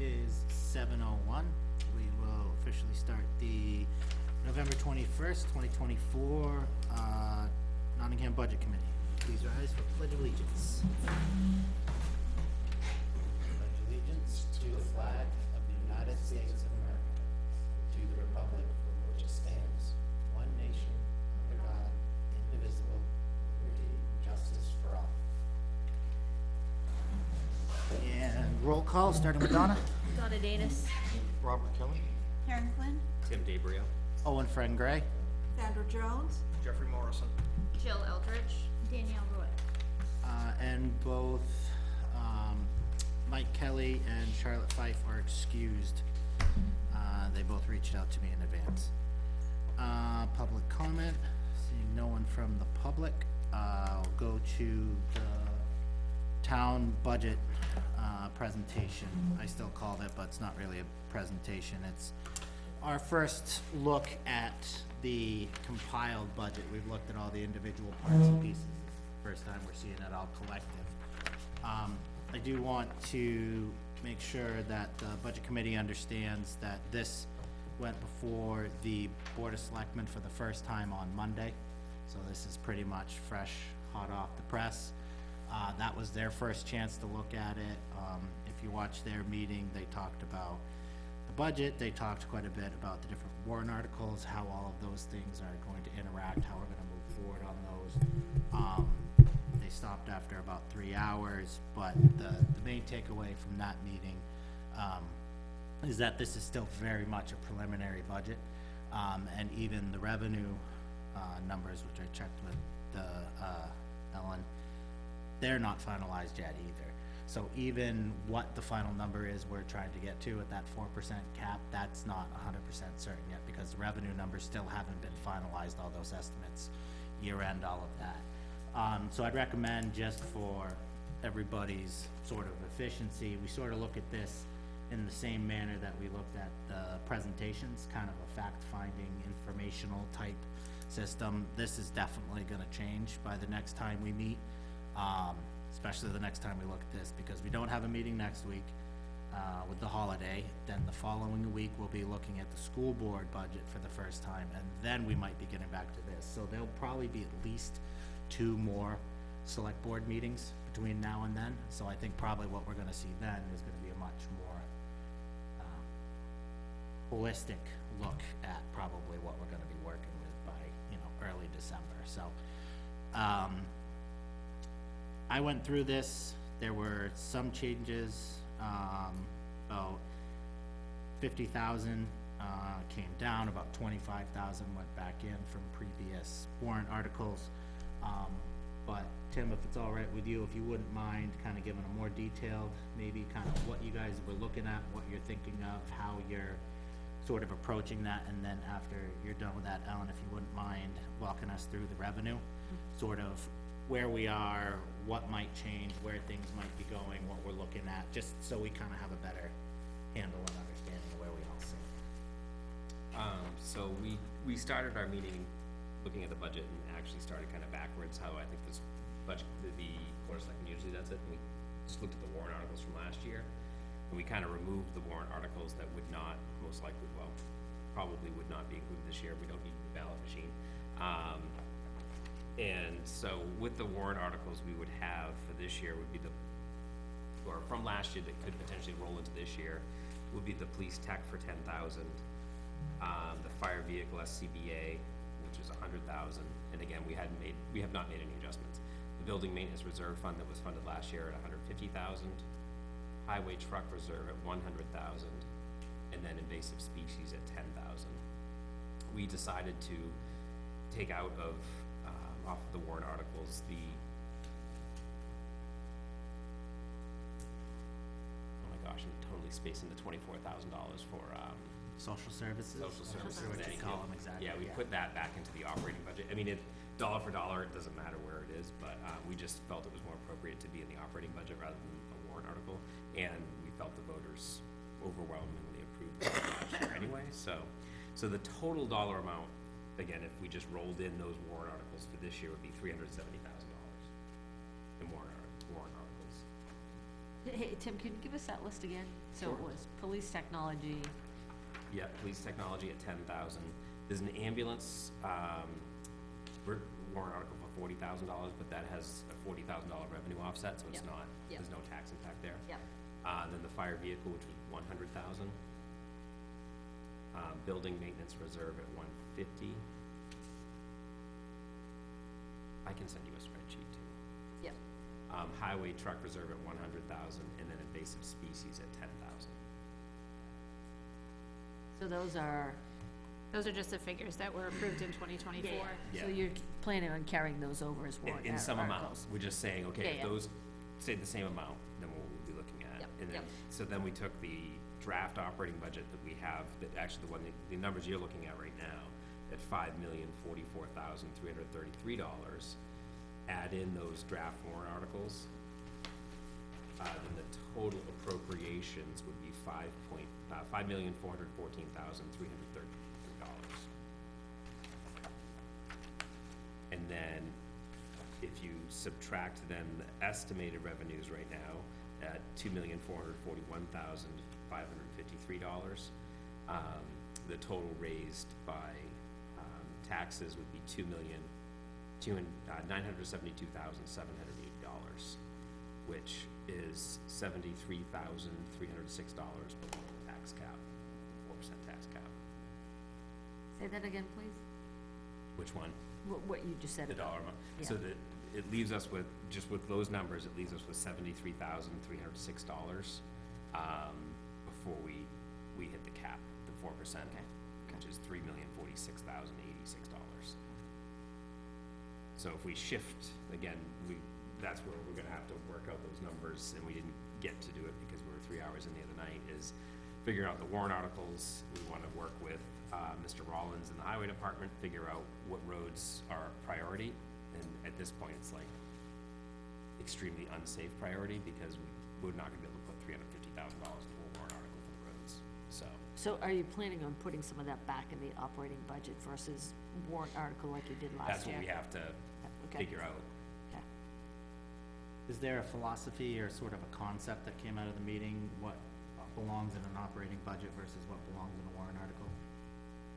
is 7:01. We will officially start the November 21st, 2024 Nottingham Budget Committee. Please rise for Pledge of Allegiance. Pledge allegiance to the flag of the United States of America, to the republic for which it stands, one nation, under God, indivisible, with liberty and justice for all. And roll call, starting with Donna. Donna Danis. Robert Kelly. Karen Quinn, Tim DeBrio. Owen Fred Gray. Sandra Jones, Jeffrey Morrison. Jill Eldridge. Danielle Roy. And both Mike Kelly and Charlotte Fife are excused. They both reached out to me in advance. Public comment, seeing no one from the public, I'll go to the town budget presentation. I still called it, but it's not really a presentation. It's our first look at the compiled budget. We've looked at all the individual parts and pieces. First time we're seeing it all collective. I do want to make sure that the budget committee understands that this went before the Board of Selectmen for the first time on Monday. So this is pretty much fresh, hot off the press. That was their first chance to look at it. If you watch their meeting, they talked about the budget. They talked quite a bit about the different warrant articles, how all of those things are going to interact, how we're gonna move forward on those. They stopped after about 3 hours, but the main takeaway from that meeting, is that this is still very much a preliminary budget. And even the revenue, numbers, which I checked with Ellen, they're not finalized yet either. So even what the final number is we're trying to get to at that 4% cap, that's not 100% certain yet, because the revenue numbers still haven't been finalized, all those estimates, year end, all of that. So I'd recommend, just for everybody's sort of efficiency, we sort of look at this in the same manner that we looked at the presentations, kind of a fact-finding, informational type system. This is definitely gonna change by the next time we meet, especially the next time we look at this, because we don't have a meeting next week with the holiday. Then the following week, we'll be looking at the school board budget for the first time, and then we might be getting back to this. So there'll probably be at least 2 more select board meetings between now and then. So I think probably what we're gonna see then is gonna be a much more holistic look at probably what we're gonna be working with by, early December. So, I went through this. There were some changes, about 50,000, came down, about 25,000 went back in from previous warrant articles. But Tim, if it's all right with you, if you wouldn't mind kind of giving a more detailed, maybe kind of what you guys were looking at, what you're thinking of, how you're sort of approaching that, and then after you're done with that, Ellen, if you wouldn't mind walking us through the revenue, sort of where we are, what might change, where things might be going, what we're looking at, just so we kind of have a better handle and understanding of where we all sit. So we started our meeting looking at the budget and actually started kind of backwards, how I think this budget, the Board of Selectmen usually does it. And we just looked at the warrant articles from last year, and we kind of removed the warrant articles that would not, most likely, well, probably would not be included this year. We don't need the ballot machine. And so with the warrant articles we would have for this year would be or from last year that could potentially roll into this year, would be the police tech for 10,000, the fire vehicle SCBA, which is 100,000, and again, we have not made any adjustments. The building maintenance reserve fund that was funded last year at 150,000, highway truck reserve at 100,000, and then invasive species at 10,000. We decided to take out of off the warrant articles the I'm totally spacing the $24,000 for Social services? social services. What you Thank call you. them, exactly. Yeah, we put that back into the operating budget. I mean, dollar for dollar, it doesn't matter where it is, but we just felt it was more appropriate to be in the operating budget rather than a warrant article. And we felt the voters overwhelmingly approved it last year anyway. So the total dollar amount, again, if we just rolled in those warrant articles for this year, would be $370,000 in warrant articles. Hey, Tim, can you give us that list again? So it Sure. was police technology, Yeah, police technology at 10,000. There's an ambulance, warrant article for $40,000, but that has a $40,000 revenue offset, so it's Yep. not, Yep. there's no tax impact there. yep, Then the fire vehicle, which was 100,000. Building maintenance reserve at 150. I can send you a spreadsheet too. yep. Highway truck reserve at 100,000, and then invasive species at 10,000. So those are, Those are just the figures that were approved in 2024. Yeah. so you're planning on carrying those over as warrant In some amount, articles? we're just saying, okay, Yeah, if yeah. those stay the same amount, then we'll be looking at. Yep, And then, yep. so then we took the draft operating budget that we have, that actually the numbers you're looking at right now, at $5,044,333, add in those draft warrant articles, then the total appropriations would be $5,414,333. And then if you subtract then the estimated revenues right now at $2,441,553, the total raised by taxes would be $972,780, which is $73,306 below the tax cap, 4% tax cap. Say that again, please? Which one? What you just said. The about- dollar amount. So Yeah. that, it leaves us with, just with those numbers, it leaves us with $73,306, before we hit the cap, the 4%, Okay, which is $3,046,086. So if we shift, again, that's where we're gonna have to work out those numbers, and we didn't get to do it because we were 3 hours in the other night, is figure out the warrant articles. We wanna work with, Mr. Rollins in the highway department, figure out what roads are priority, and at this point, it's like extremely unsafe priority, because we're not gonna be able to put $350,000 into a warrant article for the roads, so. So are you planning on putting some of that back in the operating budget versus warrant article like you did last That's year? what we have to Okay. figure out. Okay. Is there a philosophy or sort of a concept that came out of the meeting, what belongs in an operating budget versus what belongs in a warrant article?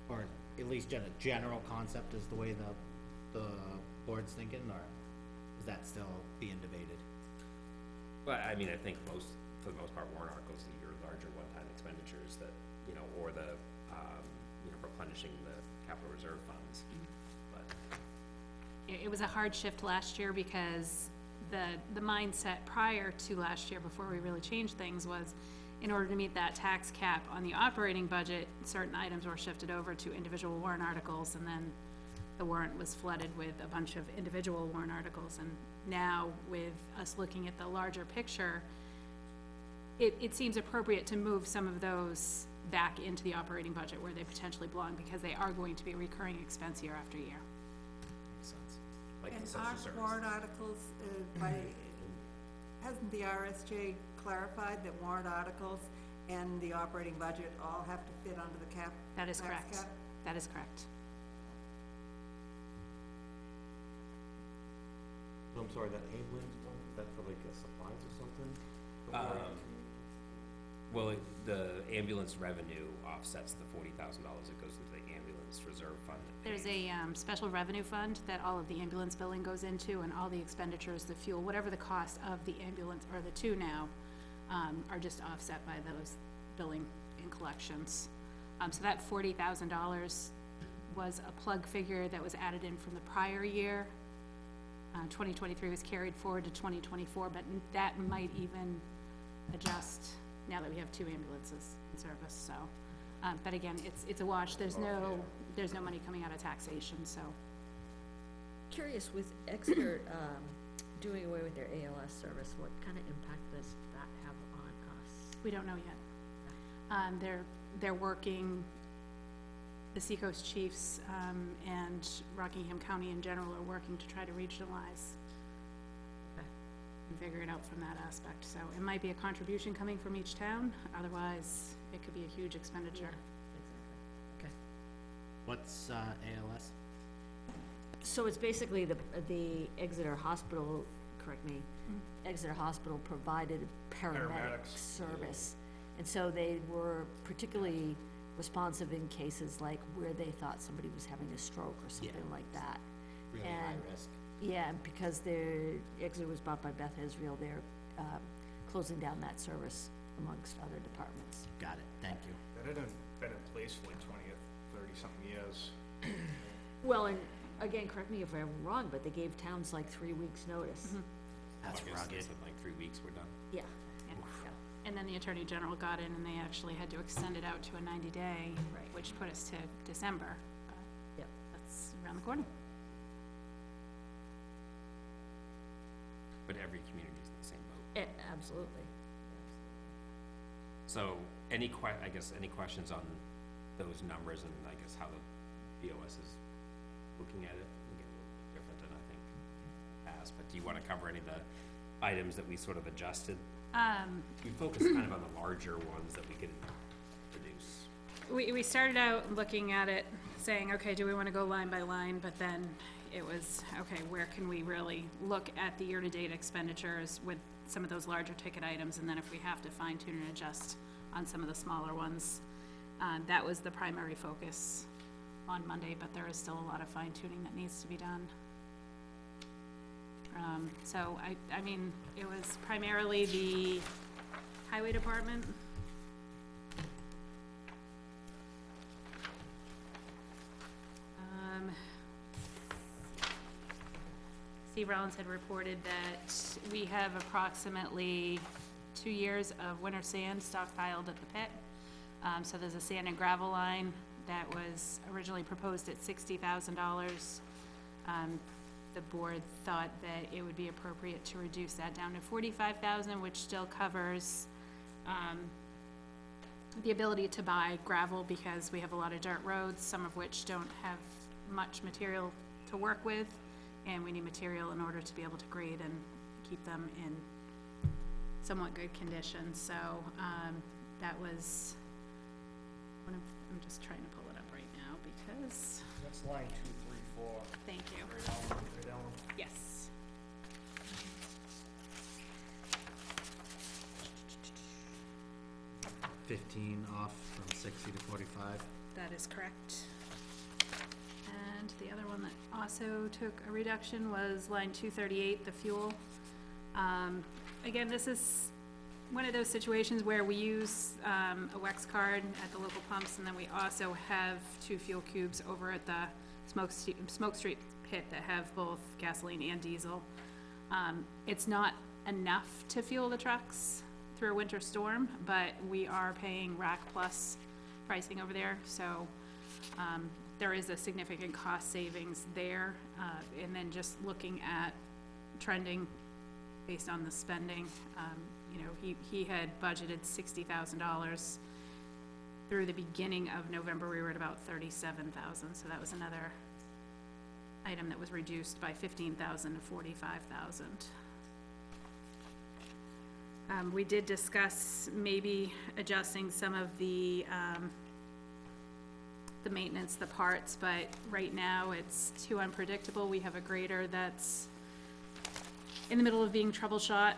Or at least a general concept is the way the board's thinking, or is that still being debated? But, I mean, I think for the most part, warrant articles are your larger one-time expenditures that, or the, replenishing the capital reserve funds, but. It was a hard shift last year because the mindset prior to last year, before we really changed things, was in order to meet that tax cap on the operating budget, certain items were shifted over to individual warrant articles, and then the warrant was flooded with a bunch of individual warrant articles. And now, with us looking at the larger picture, it seems appropriate to move some of those back into the operating budget where they potentially belong, because they are going to be a recurring expense year after year. Makes sense. Like the And social aren't service. warrant articles, hasn't the RSJ clarified that warrant articles and the operating budget all have to fit under the cap? That is tax correct. cap? That is correct. I'm sorry, that ambulance one, is that for like supplies or something? Well, the ambulance revenue offsets the $40,000 that goes into the ambulance reserve fund. that There's pays. a special revenue fund that all of the ambulance billing goes into, and all the expenditures, the fuel, whatever the cost of the ambulance, or the two now, are just offset by those billing and collections. So that $40,000 was a plug figure that was added in from the prior year. 2023 was carried forward to 2024, but that might even adjust now that we have 2 ambulances in service, so. But again, it's a wash, there's no money coming out of taxation, so. Curious, with Exeter, doing away with their ALS service, what kind of impact does that have on us? We don't know yet. They're working, the Seacoast Chiefs, and Rockingham County in general are working to try to regionalize Okay. and figure it out from that aspect. So it might be a contribution coming from each town, otherwise it could be a huge expenditure. Okay. What's ALS? So it's basically the Exeter Hospital correct me, Exeter Hospital provided paramedic Paramedics. service. And so they were particularly responsive in cases like where they thought somebody was having a stroke or something like that. Really high And- risk. Yeah, and because Exeter was bought by Beth Israel, they're, closing down that service amongst other departments. Got it, thank you. That had been in place for like 20 or 30-something years. Well, and again, correct me if I'm wrong, but they gave towns like 3 weeks' notice. That's I guess they rugged. said like 3 weeks, we're done. Yeah, Yeah. And then the Attorney General got in and they actually had to extend it out to a 90-day, Right. which put us to December. But Yep. that's around the corner. But every community's in the same boat. Absolutely. So, any questions on those numbers and I guess how the BOS is looking at it? Again, a little bit different than I think past, but do you wanna cover any of the items that we sort of adjusted? We focused kind of on the larger ones that we could reduce. We started out looking at it, saying, okay, do we wanna go line by line, but then it was, okay, where can we really look at the year-to-date expenditures with some of those larger ticket items, and then if we have to fine tune and adjust on some of the smaller ones. That was the primary focus on Monday, but there is still a lot of fine tuning that needs to be done. So I mean, it was primarily the highway department. Steve Rollins had reported that we have approximately 2 years of winter sand stockpiled at the pit. So there's a sand and gravel line that was originally proposed at $60,000. The board thought that it would be appropriate to reduce that down to $45,000, which still covers, the ability to buy gravel because we have a lot of dirt roads, some of which don't have much material to work with, and we need material in order to be able to grade and keep them in somewhat good condition. So, that was one of, I'm just trying to pull it up right now because, That's line 2, 3, 4. thank you. Right down. Yes. $15 off from 60 to 45. That is correct. And the other one that also took a reduction was line 238, the fuel. Again, this is one of those situations where we use a WEX card at the local pumps, and then we also have 2 fuel cubes over at the Smoke Street pit that have both gasoline and diesel. It's not enough to fuel the trucks through a winter storm, but we are paying Rack Plus pricing over there, so there is a significant cost savings there. And then just looking at trending based on the spending, you know, he had budgeted $60,000. Through the beginning of November, we were at about 37,000, so that was another item that was reduced by 15,000 to 45,000. We did discuss maybe adjusting some of the maintenance, the parts, but right now it's too unpredictable. We have a grader that's in the middle of being troubleshot.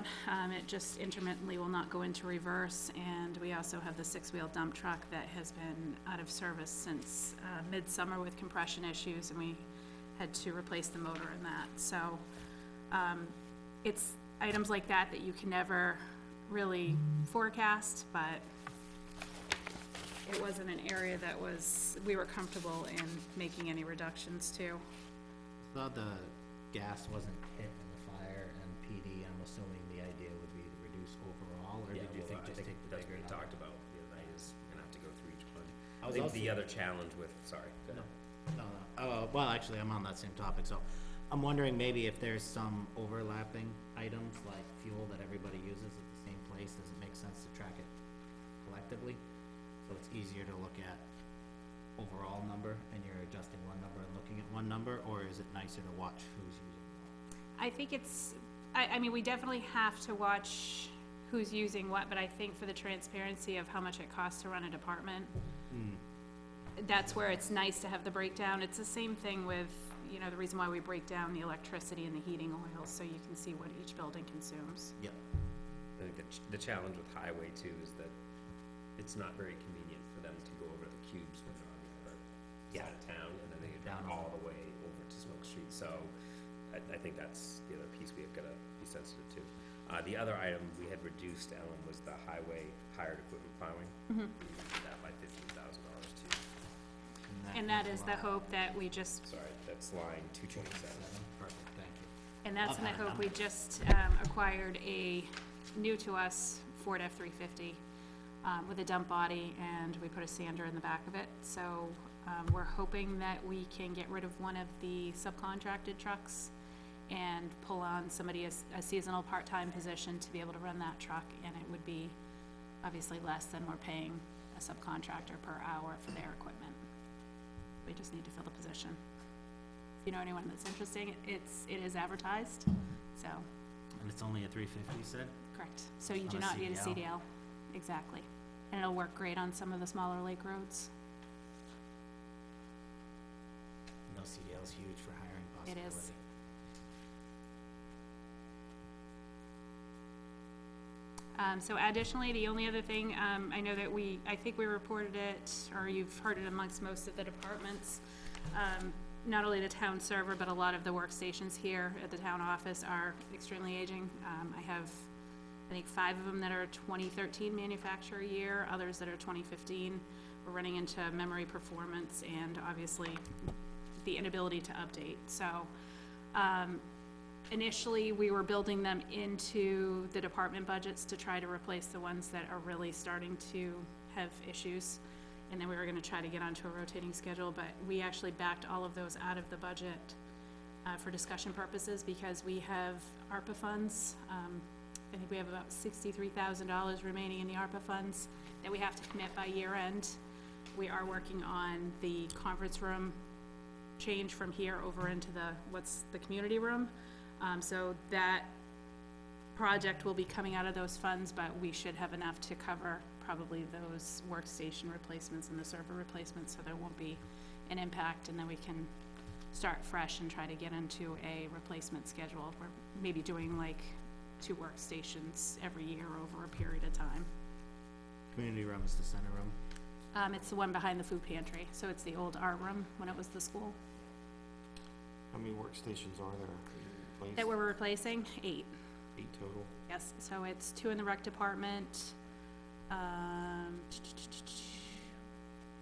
It just intermittently will not go into reverse, and we also have the 6-wheel dump truck that has been out of service since midsummer with compression issues, and we had to replace the motor in that. So it's items like that that you can never really forecast, but it wasn't an area that we were comfortable in making any reductions to. Thought the gas wasn't hit in the fire and PD, I'm assuming the idea would be to reduce overall, or did you think just take the That's bigger what we number? talked about the other night, is we're gonna have to go through each one. I I was think also- the other challenge with, sorry, go ahead. No. Well, actually, I'm on that same topic, so I'm wondering maybe if there's some overlapping items like fuel that everybody uses at the same place, does it make sense to track it collectively? So it's easier to look at overall number and you're adjusting one number and looking at one number, or is it nicer to watch who's using what? I think it's, I mean, we definitely have to watch who's using what, but I think for the transparency of how much it costs to run a department, that's where it's nice to have the breakdown. It's the same thing with, you know, the reason why we break down the electricity and the heating oils, so you can see what each building consumes. Yep. I think the challenge with highway too is that it's not very convenient for them to go over to the cubes when they're on the other side of town, and then they go down all the way over to Smoke Street, so I think that's the other piece we have gotta be sensitive to. The other item we had reduced, Ellen, was the highway hired equipment plowing. We reduced that by $15,000 too. And that is the hope that we just, Sorry, that's line 227. Perfect, thank you. and that's in the hope we just, acquired a new to us Ford F-350, with a dump body, and we put a sander in the back of it, so, we're hoping that we can get rid of one of the subcontracted trucks and pull on somebody, a seasonal part-time position to be able to run that truck, and it would be obviously less than we're paying a subcontractor per hour for their equipment. We just need to fill the position. If you know anyone that's interested, it is advertised, so, And it's only a 350, you said? correct. So you Not do a not need a CDL. CDL, exactly. And it'll work great on some of the smaller lake roads. No CDL is huge for hiring It possibility. is. So additionally, the only other thing, I know that I think we reported it, or you've heard it amongst most of the departments. Not only the town server, but a lot of the workstations here at the town office are extremely aging. I have, I think, 5 of them that are 2013 manufacturer year, others that are 2015. We're running into memory performance and obviously the inability to update. So, initially, we were building them into the department budgets to try to replace the ones that are really starting to have issues. And then we were gonna try to get onto a rotating schedule, but we actually backed all of those out of the budget for discussion purposes, because we have ARPA funds. I think we have about $63,000 remaining in the ARPA funds that we have to commit by year end. We are working on the conference room change from here over into the community room. So that project will be coming out of those funds, but we should have enough to cover probably those workstation replacements and the server replacements, so there won't be an impact, and then we can start fresh and try to get into a replacement schedule. We're maybe doing like 2 workstations every year over a period of time. Community room is the center room. It's the one behind the food pantry, so it's the old art room when it was the school. How many workstations are there in place? That we're replacing, 8. 8 total? Yes, so it's 2 in the rec department,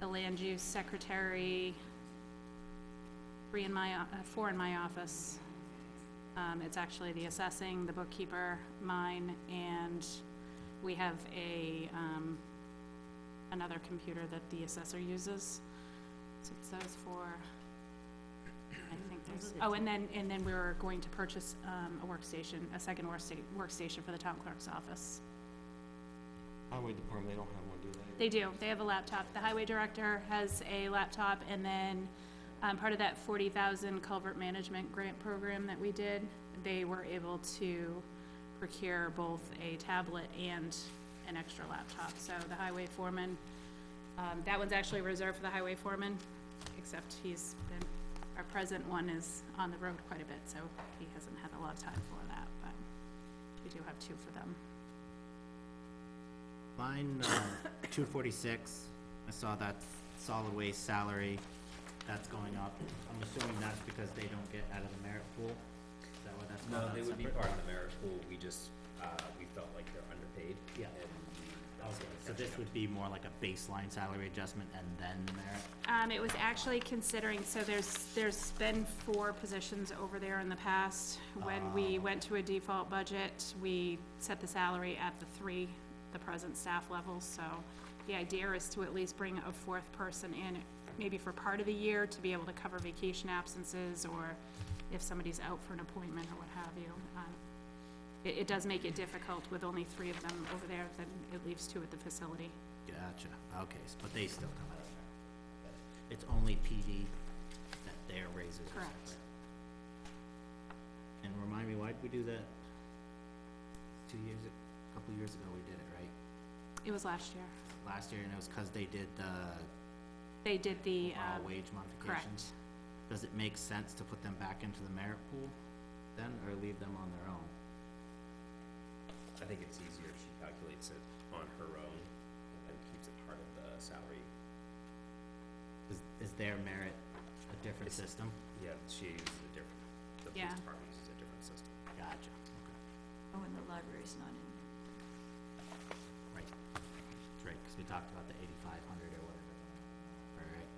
the land use secretary, 4 in my office. It's actually the assessing, the bookkeeper, mine, and we have another computer that the assessor uses. So it's those 4. I think there's, and then we were going to purchase, a workstation, a second workstation for the town clerk's office. Highway department, they don't have one, do they? They do, they have a laptop. The highway director has a laptop, and then, part of that 40,000 culvert management grant program that we did, they were able to procure both a tablet and an extra laptop. So the highway foreman, that one's actually reserved for the highway foreman, except our present one is on the road quite a bit, so he hasn't had a lot of time for that, but we do have 2 for them. Line 246, I saw that solid waste salary, that's going up. I'm assuming that's because they don't get out of the merit pool? Is that why that's No, called out they would be separate? part of the merit pool, we just, we felt like they're underpaid. Yeah. And that's Okay, what so this would be more like a baseline salary adjustment and then merit? It was actually considering, so there's been 4 positions over there in the past. When we went to a default budget, we set the salary at the present staff levels, so the idea is to at least bring a 4th person in, maybe for part of the year, to be able to cover vacation absences, or if somebody's out for an appointment or what have you. It does make it difficult with only 3 of them over there, then it leaves 2 at the facility. Gotcha, okay, but they still come out of there. It's only PD that their raises are Correct. separate. And remind me, why'd we do that? 2 years, a couple years ago we did it, right? It was last year. Last year, and it was 'cause they did the They did the, overall wage modifications? correct. does it make sense to put them back into the merit pool then, or leave them on their own? I think it's easier if she calculates it on her own and keeps it part of the salary. Is their merit a different It's- system? Yeah, she uses a different, the police Yeah. department uses a different system. Gotcha, okay, Oh, and the library's not in. right. That's right, cause we talked about the 8,500 or whatever. Right.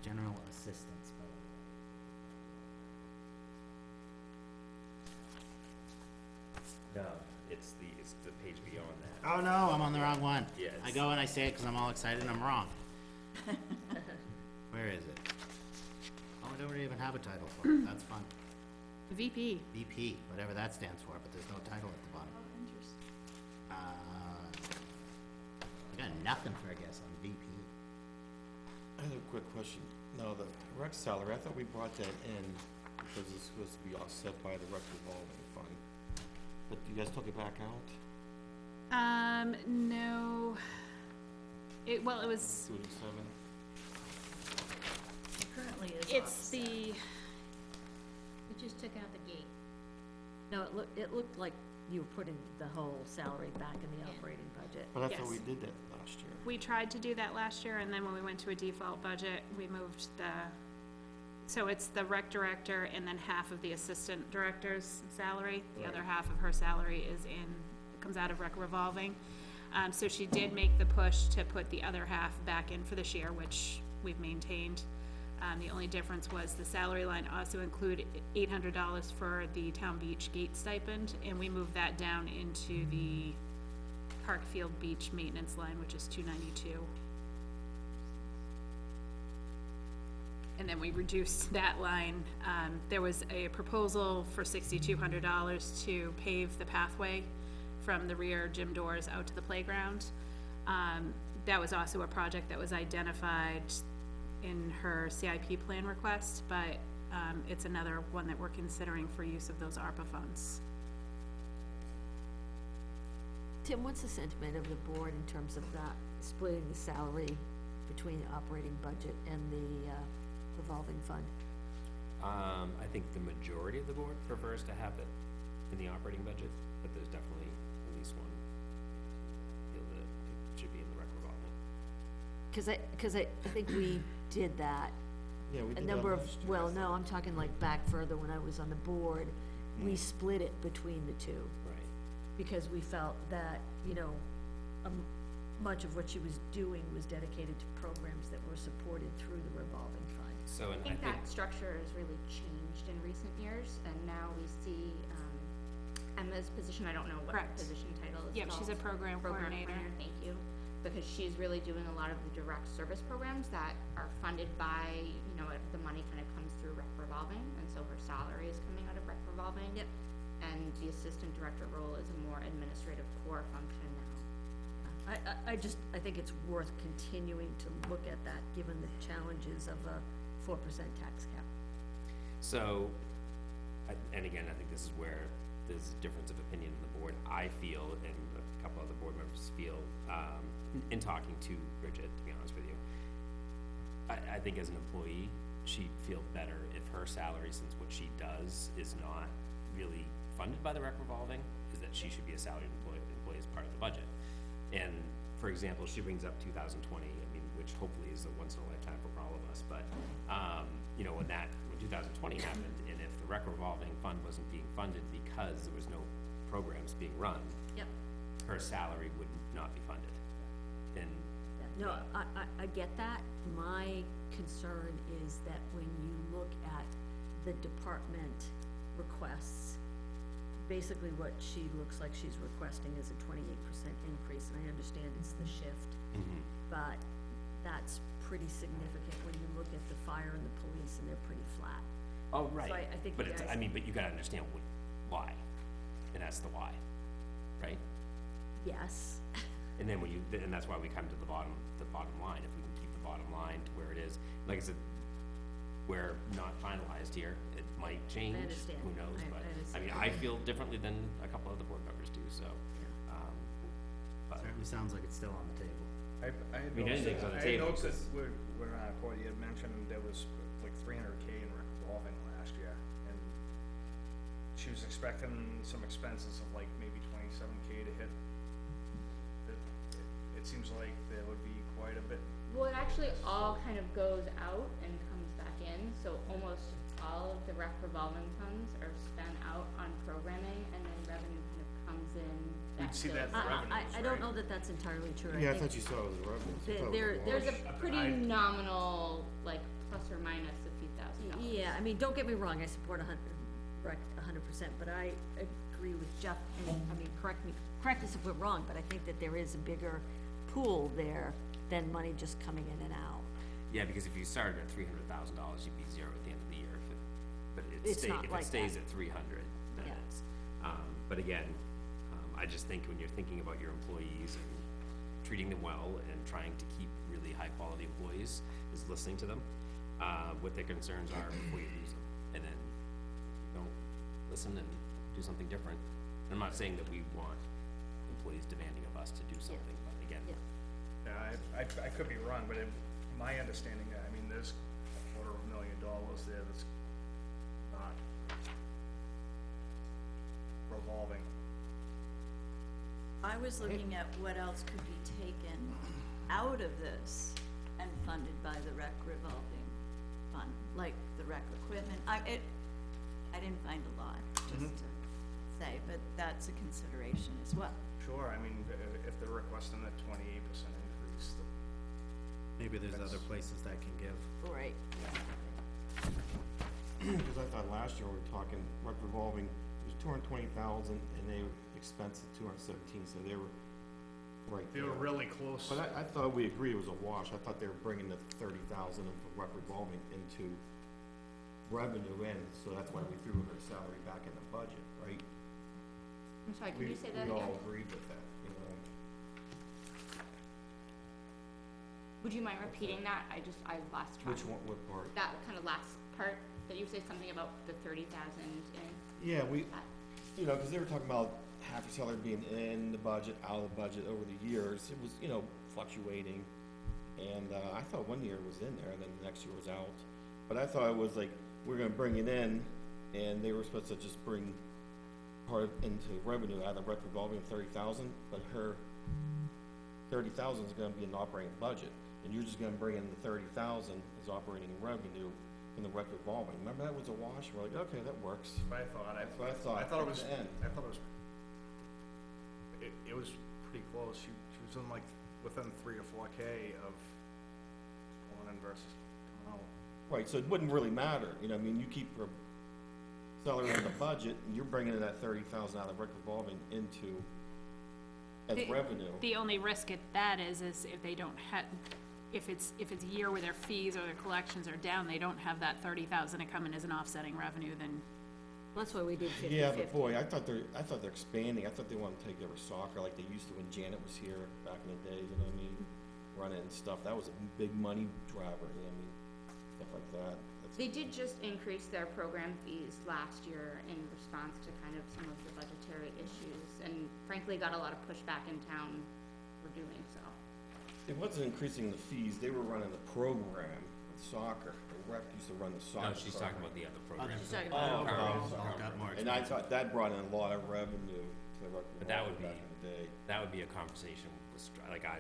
General assistance, by the way. No, it's the page beyond that. Oh no, I'm on the wrong one. Yeah, I it's- go and I say it because I'm all excited and I'm wrong. Where is it? Oh, I don't even have a title for it. That's fun. VP. VP, whatever that stands for, but there's no title at the bottom. Interesting. I got nothing for, I guess, on VP. I have a quick question. Now, the rec salary, I thought we brought that in because it's supposed to be offset by the rec revolving fund. But you guys took it back out? No. It was, 287? Currently is it's offset. the, We just took out the gate. No, it looked like you were putting the whole salary back in the Yeah. operating budget. But I thought we Yes. did that last year. we tried to do that last year, and then when we went to a default budget, we moved so it's the rec director and then half of the assistant director's salary. The other Right. half of her salary comes out of rec revolving. So she did make the push to put the other half back in for this year, which we've maintained. The only difference was the salary line also included $800 for the town beach gate stipend, and we moved that down into the Parkfield Beach maintenance line, which is $292. And then we reduced that line. There was a proposal for $6,200 to pave the pathway from the rear gym doors out to the playground. That was also a project that was identified in her CIP plan request, but, it's another one that we're considering for use of those ARPA funds. Tim, what's the sentiment of the board in terms of that, splitting the salary between the operating budget and the revolving fund? I think the majority of the board prefers to have it in the operating budget, but there's definitely at least one feel that it should be in the rec revolving. Cause I think we did that Yeah, we a did that number of, last year. well, no, I'm talking like back further when I was on the board. We split it between the two, Right. because we felt that, much of what she was doing was dedicated to programs that were supported through the revolving fund. So, and I think that structure has really changed in recent years, and now we see, Emma's position, I don't know what her Correct. position title is Yep, she's a called. program coordinator. Thank you, because she's really doing a lot of the direct service programs that are funded by, the money kind of comes through rec revolving, and so her salary is coming out of rec revolving. Yep. And the assistant director role is a more administrative core function now. I think it's worth continuing to look at that, given the challenges of a 4% tax cap. So, and again, I think this is where there's a difference of opinion in the board. I feel, and a couple other board members feel, in talking to Bridget, to be honest with you, I think as an employee, she'd feel better if her salary, since what she does is not really funded by the rec revolving, is that she should be a salaried employee as part of the budget. And, for example, she brings up 2020, which hopefully is a once in a lifetime for all of us, but, when 2020 happened, and if the rec revolving fund wasn't being funded because there was no programs being run, Yep. her salary would not be funded. And, No, I get that. My concern is that when you look at the department requests, basically what she looks like she's requesting is a 28% increase, and I understand it's the shift. But that's pretty significant when you look at the fire and the police, and they're pretty flat. oh, right. I think But you it's, guys- but you gotta understand why, and that's the why, right? Yes, And then and that's why we come to the bottom line, if we can keep the bottom line to where it is. Like I said, we're not finalized here, it might change, understand. who knows, I but, I understand. mean, I feel differently than a couple other board members do, so, but, Certainly sounds like it's still on the table. I had mean, noticed, anything's on the I had table, noticed that so- when, Courtney had mentioned there was like 300K in revolving last year, and she was expecting some expenses of like maybe 27K to hit. It seems like there would be quite a bit. Well, it actually all kind of goes out and comes back in, so almost all of the rec revolving funds are spent out on programming, and then revenue kind of comes in. We'd see that in fills- revenues, I don't right? know that that's entirely true. Yeah, I think thought you said it was a revenue. so I thought it was there- a there's wash. There's a pretty nominal, like, plus or minus a few $1,000s. Yeah, I mean, don't get me wrong, I support 100%, but I agree with Jeff, and, I mean, correct us if we're wrong, but I think that there is a bigger pool there than money just coming in and out. yeah, because if you started at $300,000, you'd be zero at the end of the year, but It's not if like it stays that. at 300, then Yeah. it's, but again, I just think when you're thinking about your employees and treating them well and trying to keep really high-quality employees, is listening to them, what their concerns are before you lose them, and then, don't listen and do something different. I'm not saying that we want employees demanding of us to do something, but again, Yeah. Yeah, I could be wrong, but my understanding, I mean, there's $250,000 there that's not revolving. I was looking at what else could be taken out of this and funded by the rec revolving fund, like the rec equipment. I didn't find a lot, just to say, but that's a consideration as well. Sure, I mean, if they're requesting a 28% increase, Maybe there's other places that can give. Right. Because I thought last year we were talking rec revolving, it was 220,000 and they expensed 217, so they were right they were there. really close. But I thought we agreed it was a wash. I thought they were bringing the 30,000 of rec revolving into revenue in, so that's why we threw her salary back in the budget, right? I'm sorry, can you say that We again? all agreed with that, you know? Would you mind repeating that? I lost track. Which one, what part? That kind of last part, that you say something about the 30,000 in, Yeah, we, that- you know, because they were talking about half your salary being in the budget, out of the budget over the years. It was, you know, fluctuating. And, I thought one year it was in there and then the next year was out. But I thought it was like, we're gonna bring it in and they were supposed to just bring part into revenue out of rec revolving 30,000, but her 30,000 is gonna be an operating budget. And you're just gonna bring in the 30,000 as operating revenue from the rec revolving. Remember that was a wash? We're like, okay, that works. I thought, That's what I thought I thought at it was, the end. I thought it was, it was pretty close. She was in like, within 3 or 4K of going in versus coming out. Right, so it wouldn't really matter, you know, I mean, you keep your salary in the budget, and you're bringing in that 30,000 out of rec revolving into, as The- revenue. The only risk at that is if they don't have, if it's a year where their fees or their collections are down, they don't have that 30,000 to come in as an offsetting revenue, then That's why we did 50/50. Yeah, but boy, I thought they're expanding, I thought they wanted to take over soccer like they used to when Janet was here back in the days, you know what I mean? Running and stuff, that was a big money driver, you know what I mean, stuff like that. That's- They did just increase their program fees last year in response to kind of some of the budgetary issues, and frankly, got a lot of pushback in town for doing so. It wasn't increasing the fees, they were running the program, with soccer, the rec used to run the soccer. no, she's talking about the other program. She's talking Oh, about, okay. Got more And I thought that brought in a lot of revenue to the rec But that would revolving be- back in the day. That would be a conversation with, like, I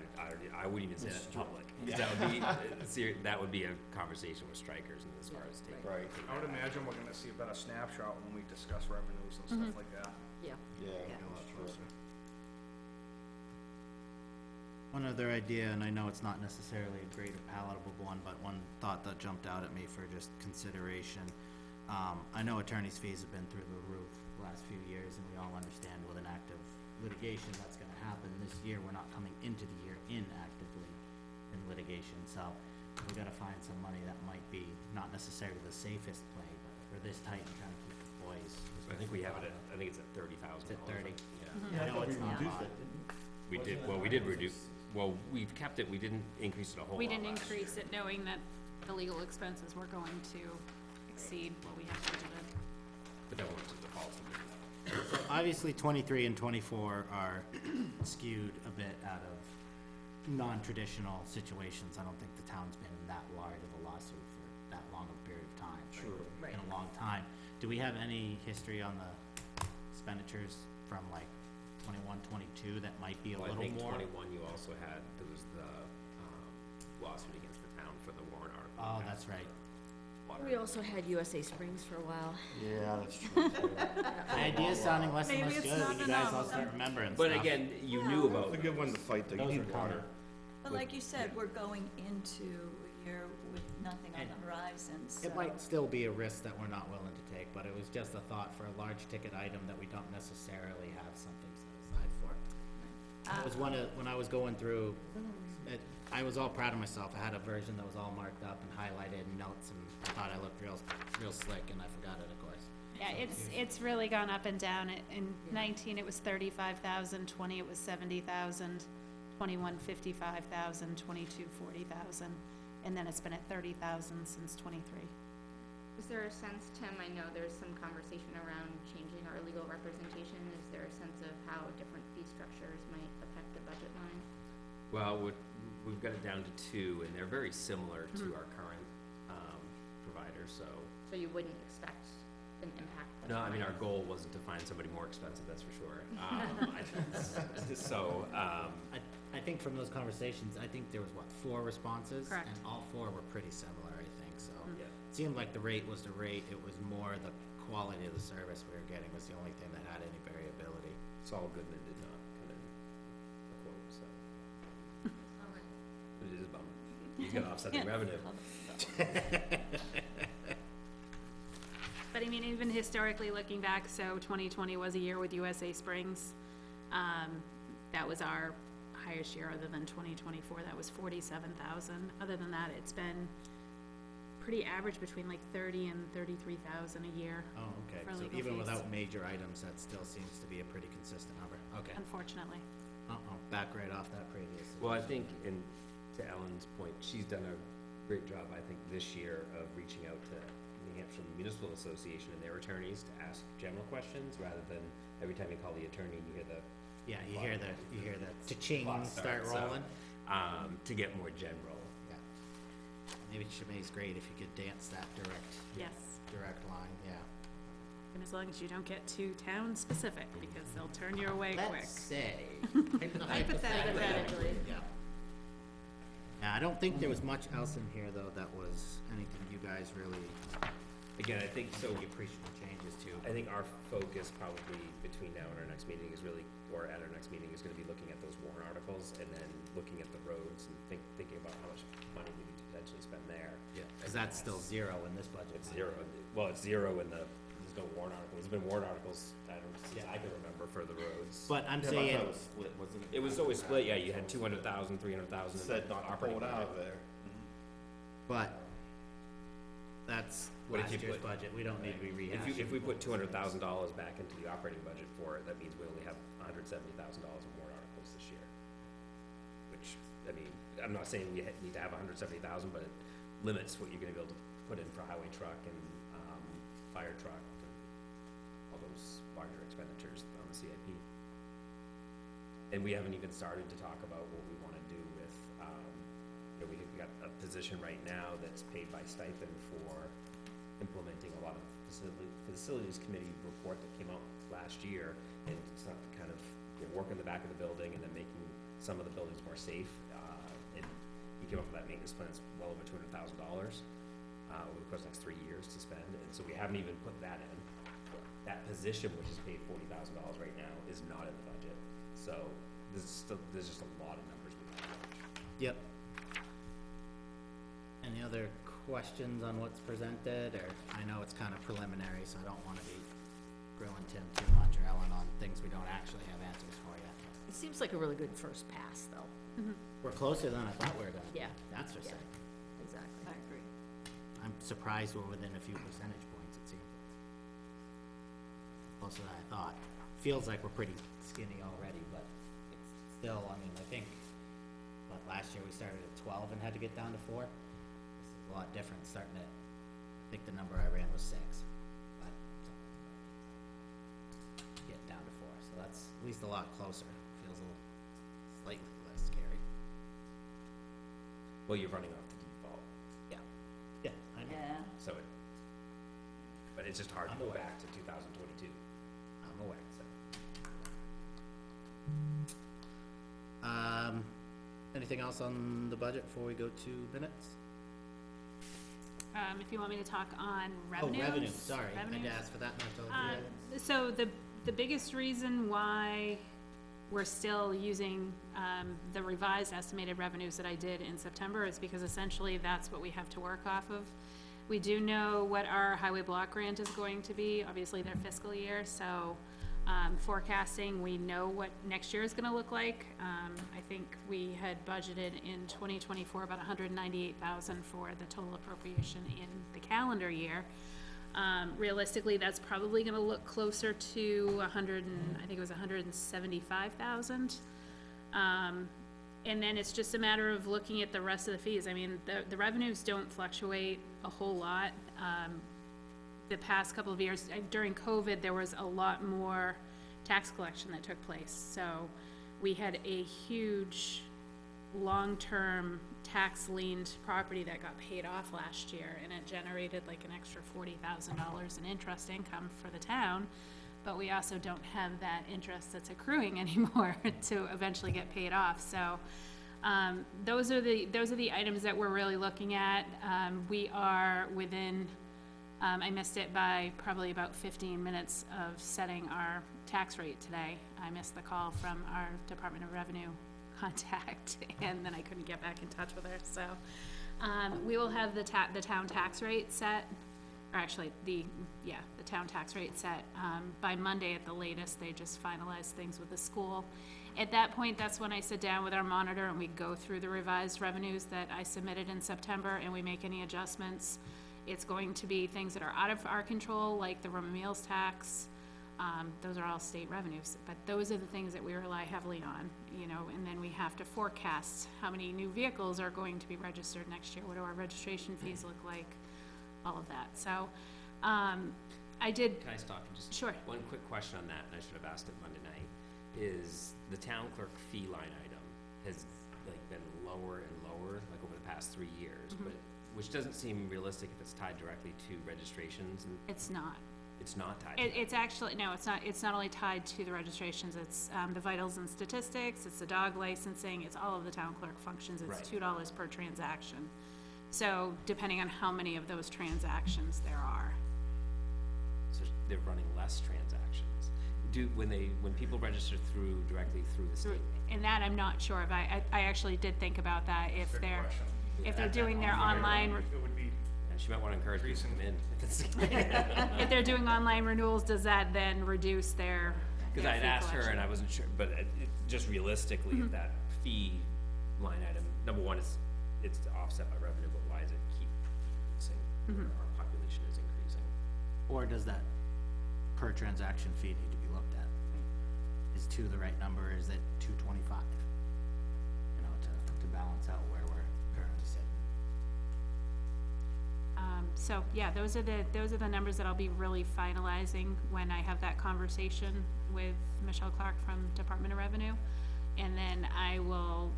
wouldn't even say that in public, 'cause Yeah. that would be, that would be a conversation with strikers and as far as taking. Right. I would imagine we're gonna see a better snapshot when we discuss revenues and stuff like that. yeah. Yeah, Yeah. that's true. One other idea, and I know it's not necessarily a great or palatable one, but one thought that jumped out at me for just consideration. I know attorney's fees have been through the roof the last few years, and we all understand with an active litigation that's gonna happen. This year, we're not coming into the year inactively in litigation, so we gotta find some money that might be not necessarily the safest play, but for this tight and trying to keep the boys. I think we have it at, I think it's at $30,000. It's at 30. Yeah. Yeah, I know thought we it's not reduced high. it, didn't We did, Wasn't it well, we high? did reduce, well, we've kept it, we didn't increase it a whole lot we didn't last year. increase it knowing that the legal expenses were going to exceed what we had budgeted. But that went to the policy. Obviously, 23 and 24 are skewed a bit out of non-traditional situations. I don't think the town's been in that large of a lawsuit for that long of a period of time. Sure. In a long time. Do we have any history on the expenditures from like 21, 22 that might be a Well, I little think more? 21, you also had, there was the lawsuit against the town for the warrant article. Oh, that that's passed right. the water. We also had USA Springs for a while. Yeah, that's true. too. The idea's sounding less and Maybe less it's good not when you guys all enough. start remembering But stuff. again, you knew about, It's a good one to fight, though. You Those need are coming. water. But like you said, we're going into a year with nothing on And the horizon, so. It might still be a risk that we're not willing to take, but it was just a thought for a large ticket item that we don't necessarily have something set aside for. It was one of, when I was going through, it, I was all proud of myself. I had a version that was all marked up and highlighted and notes, and I thought I looked real slick, and I forgot it, of course. Yeah, it's really gone up and down. In 19, it was 35,000, 20, it was 70,000, 21, 55,000, 22, 40,000, and then it's been at 30,000 since 23. Is there a sense, Tim, I know there's some conversation around changing our legal representation, is there a sense of how different fee structures might affect the budget line? well, we've got it down to 2, and they're very similar to our current provider, so. So you wouldn't expect an impact? No, I mean, our goal wasn't to find somebody more expensive, that's for sure. So, I think from those conversations, I think there was, what, 4 responses? Correct. And all 4 were pretty similar, I think, so. Yeah. It seemed like the rate was the rate, it was more the quality of the service we were getting was the only thing that had any variability. Saul Goodman did not come in a quote, so. It is a bummer. He's got offsetting revenue. But I mean, even historically looking back, so 2020 was a year with USA Springs. That was our highest year other than 2024, that was 47,000. Other than that, it's been pretty average between like 30 and 33,000 a year, Oh, okay, For so legal even fees. without major items, that still seems to be a pretty consistent number, okay. unfortunately. Back right off that previous. Well, I think, and to Ellen's point, she's done a great job, I think, this year of reaching out to New Hampshire Municipal Association and their attorneys to ask general questions, rather than every time you call the attorney, you hear the Yeah, you hear the cha-ching clock start so, rolling. to get more general. Yeah. Maybe Shemay's great if you could dance that Yes, direct line, yeah. and as long as you don't get too town specific, because they'll turn your way quick. Let's say. Hypothetically. Yeah. Yeah, I don't think there was much else in here, though, that was anything you guys really, Again, I think so. the appreciable changes to. I think our focus probably between now and our next meeting is really, or at our next meeting, is gonna be looking at those warrant articles and then looking at the roads and thinking about how much money we need to potentially spend there. Yeah, cause that's still 0 in this budget. It's 0, well, it's 0 in the, there's no warrant articles, there's been warrant articles, I don't, since I can remember for the roads. But I'm Yeah, but I saying, thought it was split, wasn't it? It was always split, yeah, you had 200,000, 300,000 in Said the not to operating pull it out budget. of there. but that's What if last you year's put- budget, we don't need to be rehashing. If we put $200,000 back into the operating budget for it, that means we only have $170,000 in warrant articles this year. Which, I mean, I'm not saying we need to have 170,000, but it limits what you're gonna be able to put in for highway truck and, fire truck, and all those larger expenditures on the CIP. And we haven't even started to talk about what we wanna do with, we've got a position right now that's paid by stipend for implementing a lot of facilities committee report that came out last year, and it's not the kind of, work in the back of the building and then making some of the buildings more safe, and he came up with that maintenance plan, it's well over $200,000, over the course of the next 3 years to spend, and so we haven't even put that in. That position, which is paid $40,000 right now, is not in the budget, so there's just a lot of numbers we have to watch. Yep. Any other questions on what's presented, or, I know it's kind of preliminary, so I don't wanna be grilling Tim too much, or Ellen, on things we don't actually have answers for yet. It seems like a really good first pass, though. We're closer than I thought we were gonna be. Yeah. That's for Yeah. certain. Exactly. I agree. I'm surprised we're within a few percentage points, it seems. Closer than I thought. Feels like we're pretty skinny already, but it's still, I mean, I think, last year we started at 12 and had to get down to 4? This is a lot different starting at, I think the number I ran was 6, but getting down to 4, so that's at least a lot closer, feels a little slightly less scary. Well, you're running off the default, Yeah, I know, Yeah, so it, but it's just hard to I'm go aware. back to 2022. I'm aware, So, anything else on the budget before we go to minutes? If you want me to talk on Oh, revenues. revenue, sorry, I revenues. asked for that, not totally. So the biggest reason why we're still using, the revised estimated revenues that I did in September is because essentially that's what we have to work off of. We do know what our highway block grant is going to be, obviously their fiscal year, so, forecasting, we know what next year is gonna look like. I think we had budgeted in 2024 about 198,000 for the total appropriation in the calendar year. Realistically, that's probably gonna look closer to 100 and, I think it was 175,000. And then it's just a matter of looking at the rest of the fees. I mean, the revenues don't fluctuate a whole lot. The past couple of years, during COVID, there was a lot more tax collection that took place. So we had a huge long-term tax liened property that got paid off last year, and it generated like an extra $40,000 in interest income for the town. But we also don't have that interest that's accruing anymore to eventually get paid off. So those are the items that we're really looking at. We are within, I missed it by probably about 15 minutes of setting our tax rate today. I missed the call from our Department of Revenue contact, and then I couldn't get back in touch with her. So we will have the town tax rate set, or actually the town tax rate set by Monday at the latest. They just finalize things with the school. At that point, that's when I sit down with our monitor and we go through the revised revenues that I submitted in September, and we make any adjustments. It's going to be things that are out of our control, like the room and meals tax. Those are all state revenues, but those are the things that we rely heavily on, you know, and then we have to forecast how many new vehicles are going to be registered next year. What do our registration fees look like? All of that. So, I did, can I stop you just? Sure. One quick question on that, and I should have asked it Monday night, is the town clerk fee line item has like been lower and lower, like over the past 3 years, but, which doesn't seem realistic if it's tied directly to registrations, and it's not. it's not tied to It's actually, no, it's not only tied to the registrations, it's, the vitals and statistics, it's the dog licensing, it's all of the town clerk functions, Right. it's $2 per transaction. So depending on how many of those transactions there are. So they're running less transactions. When people register directly through the state, And that I'm not sure of, I actually did think about that, if Good they're, question. if they're doing their online, It would be, and she might wanna encourage people to come in. if they're doing online renewals, does that then reduce their Cause their I'd fee asked her collection? and I wasn't sure, but just realistically, if that fee line item, number one, it's offset by revenue, but why does it keep increasing? Our population is increasing. Or does that per transaction fee need to be looked at? Is 2 the right number, or is it 225? You know, to balance out where we're currently sitting. So, yeah, those are the numbers that I'll be really finalizing when I have that conversation with Michelle Clark from Department of Revenue. And then I will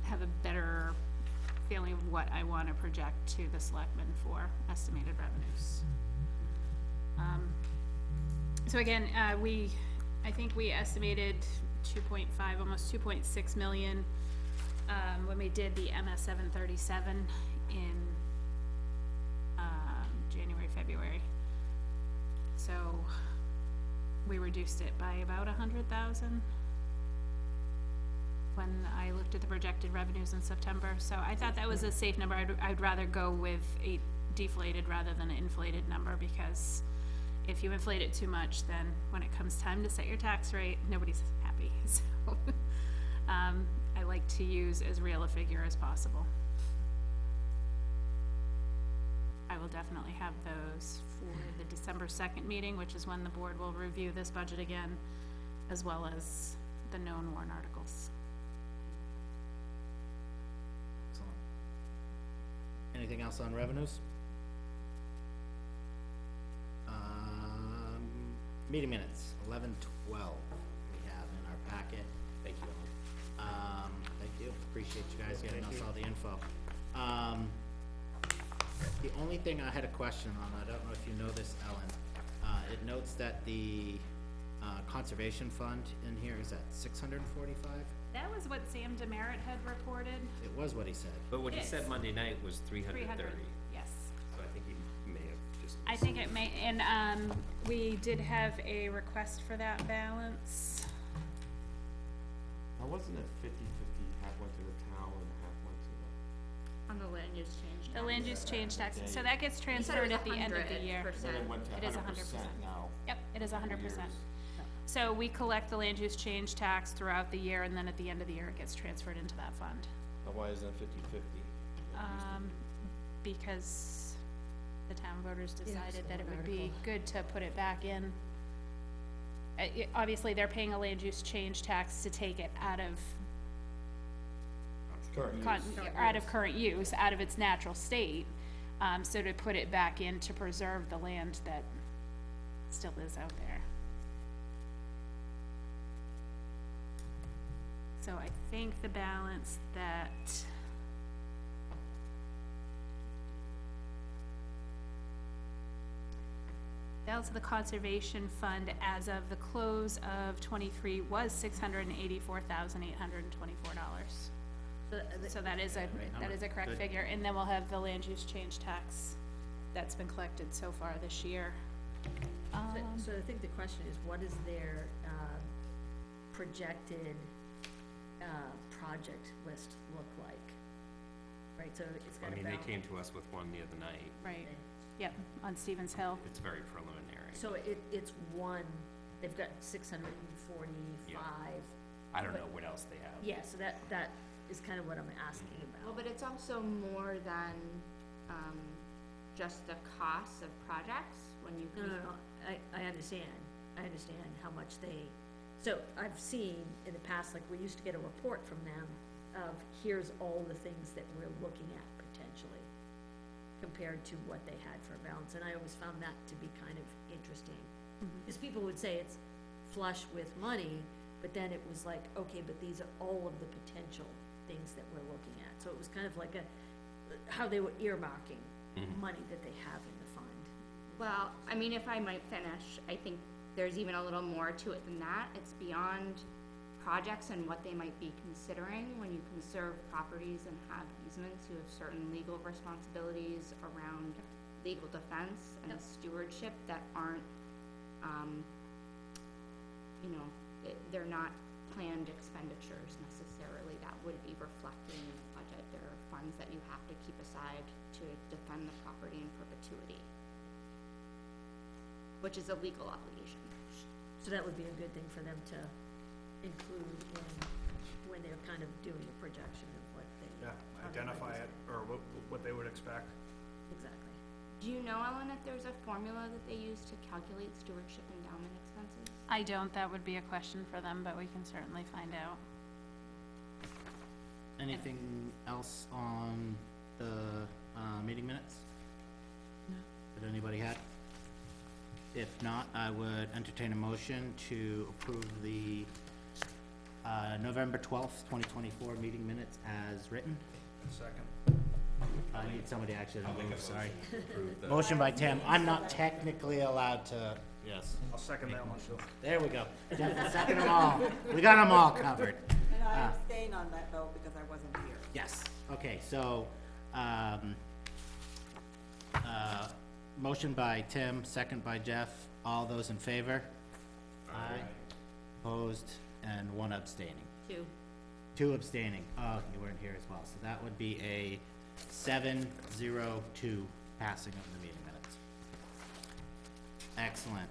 have a better feeling of what I wanna project to the selectmen for estimated revenues. So again, I think we estimated 2.5, almost 2.6 million, when we did the MS 737 in, January, February. So we reduced it by about 100,000 when I looked at the projected revenues in September. So I thought that was a safe number. I'd rather go with a deflated rather than an inflated number, because if you inflate it too much, then when it comes time to set your tax rate, nobody's happy. So I like to use as real a figure as possible. I will definitely have those for the December 2nd meeting, which is when the board will review this budget again, as well as the known warrant articles. Excellent. anything else on revenues? Meeting minutes, 11:12 we have in our packet. Thank you, Ellen. Thank you, appreciate you guys getting us all the info. The only thing I had a question on, I don't know if you know this, Ellen, it notes that the, conservation fund in here is at 645? That was what Sam Demerit had reported, It was what he said. But what he Yes. said Monday night was 330, 300, yes. so I think he may have just. I think it may, and, we did have a request for that balance. Now, wasn't it 50/50, half went to the town and half went to the? On the land use change. The land use change tax, so that gets You said it transferred was at the end of the year. 100%. Then it went to It is 100% 100%. now. Yep, it is 100%. Years. So we collect the land use change tax throughout the year, and then at the end of the year, it gets transferred into that fund. Now, why isn't it 50/50? Because the town voters decided that it would be good to put it back in. Obviously, they're paying a land use change tax to take it out of Current out of current use, out of its natural state. So to put it back in to preserve the land that still is out there. So I think the balance that balance of the conservation fund as of the close of '23 was $684,824. So that is a correct Good. figure, and then we'll have the land use change tax that's been collected so far this year. So I think the question is, what is their, projected, project list look like? Right, so it's I got mean, they about, came to us with one the other night. Right, yep, on Stevens Hill. It's very preliminary. so it's one, they've got 645. I don't know what else they have. Yeah, so that is kind of what I'm asking Well, about. but it's also more than, just the cost of projects, when you. No, I understand how much they, so I've seen in the past, like, we used to get a report from them of, here's all the things that we're looking at potentially, compared to what they had for a balance, and I always found that to be kind of interesting. Because people would say it's flush with money, but then it was like, okay, but these are all of the potential things that we're looking at, so it was kind of like how they were earmarking money that they have in the fund. Well, I mean, if I might finish, I think there's even a little more to it than that. It's beyond projects and what they might be considering when you conserve properties and have easements. You have certain legal responsibilities around legal defense and stewardship that aren't, they're not planned expenditures necessarily that would be reflected in the budget. There are funds that you have to keep aside to defend the property in perpetuity, which is a legal obligation. So that would be a good thing for them to include in, when they're kind of doing a projection of what they. Yeah, how they identify might it, use or what they would expect. Exactly. Do you know, Ellen, if there's a formula that they use to calculate stewardship endowment expenses? I don't, that would be a question for them, but we can certainly find out. Anything else on the, meeting minutes? No. That anybody had? If not, I would entertain a motion to approve the, November 12th, 2024 meeting minutes as written. Second. I need somebody actually to move, sorry. Motion by Tim, I'm not technically allowed to, yes, I'll second that one, too. there we go. Jeff, second them all, we got them all covered. And I abstain on that vote because I wasn't here. Yes, okay, so, motion by Tim, second by Jeff, all those in favor? Aye. Opposed, and one abstaining. Two abstaining, oh, you weren't here as well, so that would be a 7-0-2 passing of the meeting minutes. Excellent,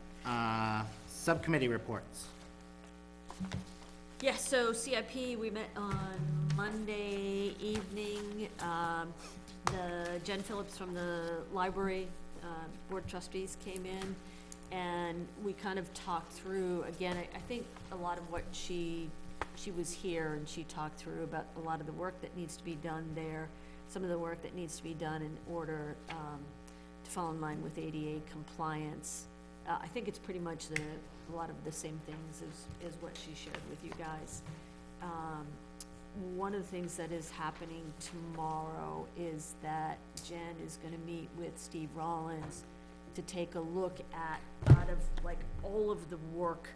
subcommittee reports. Yeah, so CIP, we met on Monday evening. The Jen Phillips from the library, board of trustees came in, and we kind of talked through, again, I think a lot of what she was here, and she talked through about a lot of the work that needs to be done there. some of the work that needs to be done in order, to fall in line with ADA compliance. I think it's pretty much a lot of the same things as what she shared with you guys. One of the things that is happening tomorrow is that Jen is gonna meet with Steve Rollins to take a look at, out of like all of the work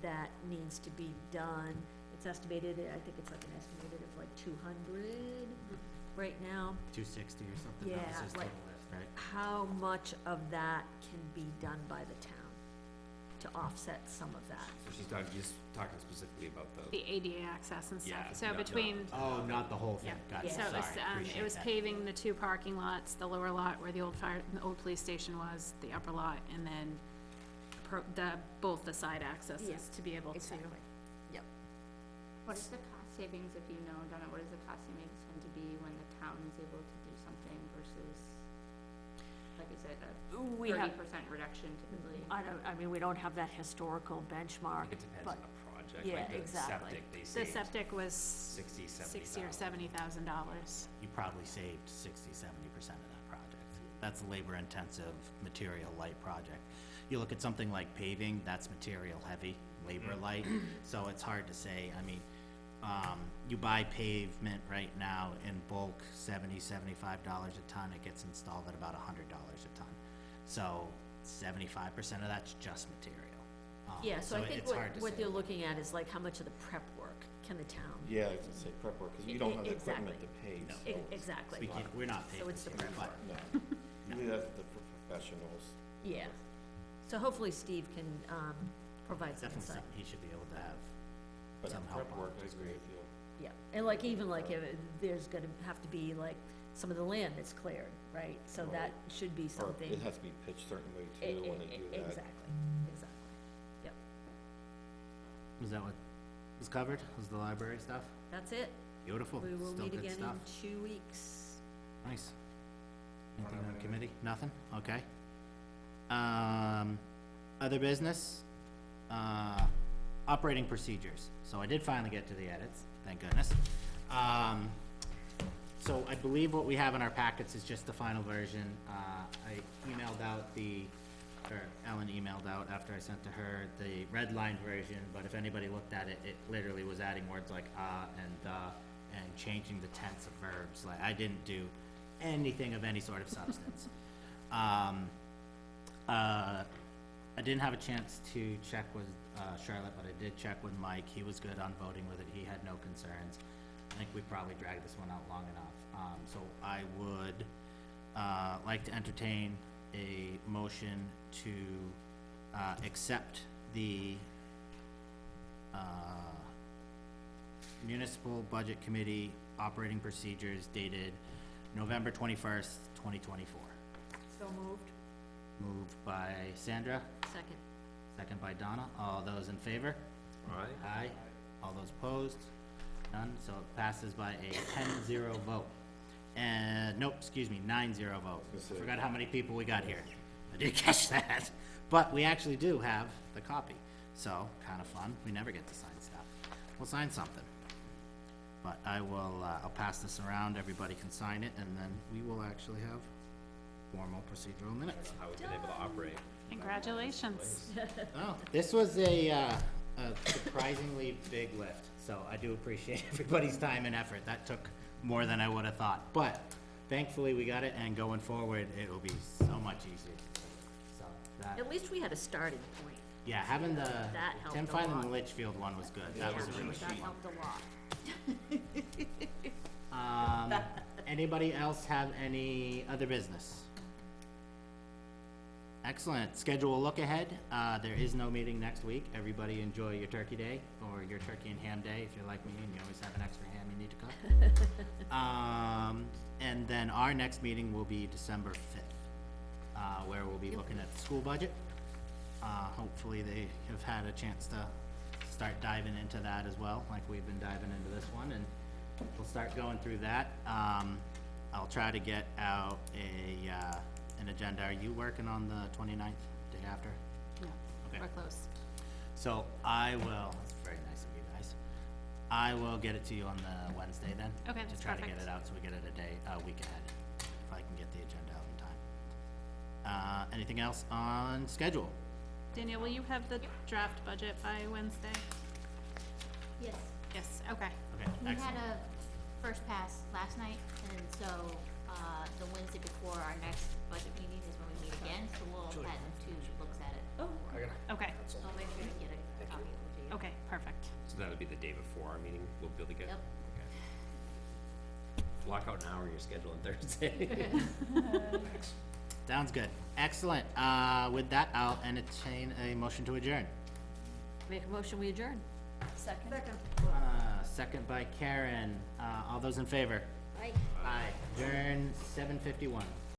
that needs to be done. It's estimated, I think it's like an estimated of like 200 right now. 260 or something, that was Yeah, his like- total list, right? How much of that can be done by the town to offset some of that? So she's just talking specifically about the, The ADA access and Yeah, stuff, so no, between, Oh, not the whole yeah, thing, got it, so it was, sorry, it appreciate was that. paving the 2 parking lots, the lower lot where the the old police station was, the upper lot, and then both the side accesses Yeah, to be able to. Exactly. Yep. What is the cost savings, if you know, Donna, what does the cost savings tend to be when the town is able to do something versus, like I said, We a have, 30% reduction typically? I mean, we don't have that historical I benchmark, think it depends but, on the project, yeah, like the exactly. septic, they The saved septic was 60, $60,000 or $70,000. You probably saved 60-70% of that project. That's a labor-intensive, material light project. You look at something like paving, that's material heavy, labor light, so it's hard to say. I mean, you buy pavement right now in bulk, $70-75 a ton, it gets installed at about $100 a ton. So 75% of that's just material. yeah, so I think it's hard to what say. they're looking at is like how much of the prep work can the town? Yeah, I was gonna say prep work, cause we don't have the equipment Exactly. to pay, No. so. Exactly. We can't, we're not paying. So it's the prep but work. No, we leave that to the professionals. Yeah. So hopefully Steve can, provide some Definitely insight. something he should be able to have. But Some prep help on work, it I is agree great. with you. Yeah, and like, even like, if there's gonna have to be like, some of the land that's cleared, right? So that should be Or something. it has to be pitched certain way too when they do that. Exactly, exactly. Yep, Was that what was covered? Was the library stuff? that's it. Beautiful, We will still meet good again stuff. in 2 weeks. Nice. Don't Anything have on anything. committee? Nothing? Okay. Other business? Operating procedures. So I did finally get to the edits, thank goodness. So I believe what we have in our packets is just the final version. I emailed out or Ellen emailed out after I sent to her the red line version, but if anybody looked at it, it literally was adding words like and changing the tense of verbs. Like, I didn't do anything of any sort of substance. I didn't have a chance to check with Charlotte, but I did check with Mike. He was good on voting with it. He had no concerns. I think we probably dragged this one out long enough. So I would like to entertain a motion to accept the Municipal Budget Committee operating procedures dated November 21st, 2024. So moved? Moved by Sandra, Second. second by Donna. All those in favor? alright? Aye. All those opposed? None, so it passes by a 10-0 vote. And, nope, excuse me, 9-0 vote. That's it. Forgot how many people we got here. I did catch that. But we actually do have the copy, so kind of fun. We never get to sign stuff. We'll sign something. But I will, I'll pass this around, everybody can sign it, and then we will actually have formal procedural minutes. How we've been able to operate. Congratulations. Oh, this was a surprisingly big lift, so I do appreciate everybody's time and effort. That took more than I would have thought, but thankfully we got it, and going forward, it will be so much easier. So, that, At least we had a starting point. yeah, having the, That helped Tim a finding lot. the Litchfield one was good. That was a Yeah, really that good one. helped a lot. Anybody else have any other business? Excellent. Schedule a look ahead. There is no meeting next week. Everybody enjoy your turkey day or your turkey and ham day if you're like me and you always have an extra ham you need to cook. And then our next meeting will be December 5th, where we'll be looking at the school budget. Hopefully they have had a chance to start diving into that as well, like we've been diving into this one, and we'll start going through that. I'll try to get out an agenda. Are you working on the 29th, day after? No, Okay. we're close. So I will, that's very nice of you guys. I will get it to you on the Wednesday then. Okay, that's To try to get perfect. it out, so we get it a week ahead, if I can get the agenda out in time. Anything else on schedule? Danielle, will you have the draft budget by Wednesday? Yes. Yes, okay. Okay, We had excellent. a first pass last night, and so, the Wednesday before our next budget meeting is when we meet again, so we'll have two looks at it. Oh, Okay, So I'll make sure to get a copy over to you. okay, perfect. So that'll be the day before our meeting, we'll be able to get? Yep. Okay. Block out an hour in your schedule on Thursday. Sounds good. Excellent. With that, I'll entertain a motion to adjourn. make a motion, we adjourn. Second? Second. Second by Karen. All those in favor? Aye. Aye. Adjourn 7:51.